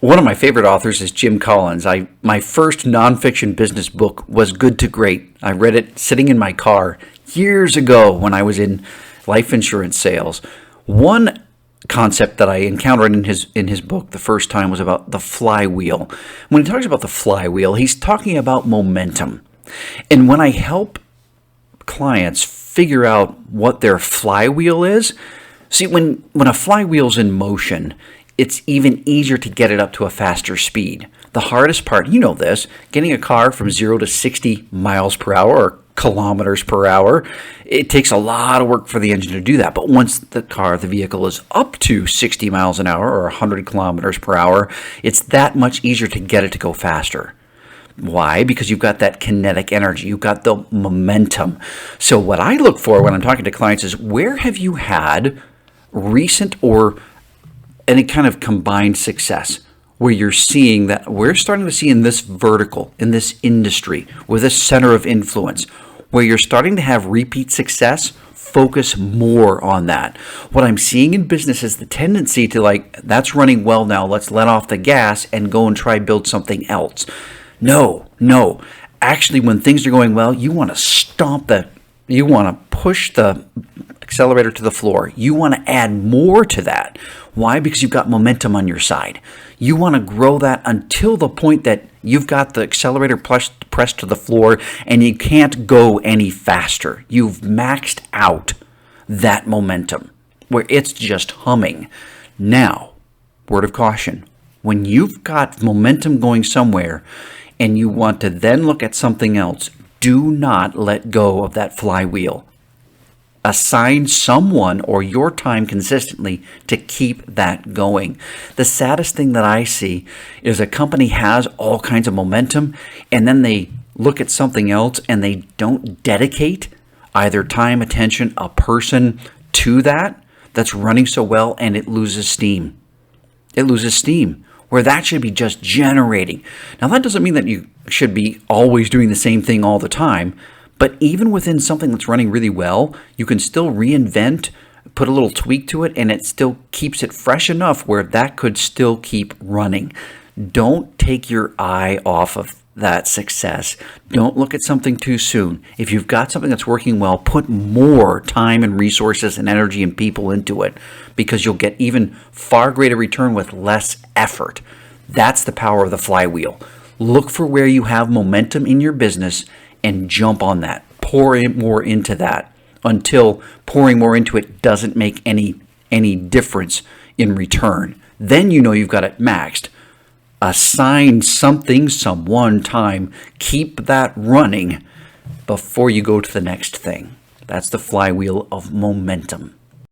One of my favorite authors is Jim Collins. My first nonfiction business book was Good to Great. I read it sitting in my car years ago when I was in life insurance sales. One concept that I encountered in his book the first time was about the flywheel. When he talks about the flywheel, he's talking about momentum. And when I help clients figure out what their flywheel is, see, when a flywheel's in motion, it's even easier to get it up to a faster speed. The hardest part, you know this, getting a car from 0 to 60 miles per hour or kilometers per hour, it takes a lot of work for the engine to do that. But once the vehicle is up to 60 miles an hour or 100 kilometers per hour, it's that much easier to get it to go faster. Why? Because you've got that kinetic energy. You've got the momentum. So what I look for when I'm talking to clients is, where have you had recent or any kind of combined success where you're seeing that we're starting to see in this vertical, in this industry, with this center of influence, where you're starting to have repeat success? Focus more on that. What I'm seeing in business is the tendency to that's running well now, let's let off the gas and go and try build something else. No. Actually, when things are going well, you want to you want to push the accelerator to the floor. You want to add more to that. Why? Because you've got momentum on your side. You want to grow that until the point that you've got the accelerator pressed to the floor and you can't go any faster. You've maxed out that momentum where it's just humming. Now, word of caution, when you've got momentum going somewhere and you want to then look at something else, do not let go of that flywheel. Assign someone or your time consistently to keep that going. The saddest thing that I see is a company has all kinds of momentum and then they look at something else and they don't dedicate either time, attention, a person to that's running so well, and it loses steam. It loses steam where that should be just generating. Now, that doesn't mean that you should be always doing the same thing all the time. But even within something that's running really well, you can still reinvent, put a little tweak to it, and it still keeps it fresh enough where that could still keep running. Don't take your eye off of that success. Don't look at something too soon. If you've got something that's working well, put more time and resources and energy and people into it, because you'll get even far greater return with less effort. That's the power of the flywheel. Look for where you have momentum in your business and jump on that. Pour in more into that until pouring more into it doesn't make any difference in return. Then you know you've got it maxed. Assign something, someone, time. Keep that running before you go to the next thing. That's the flywheel of momentum.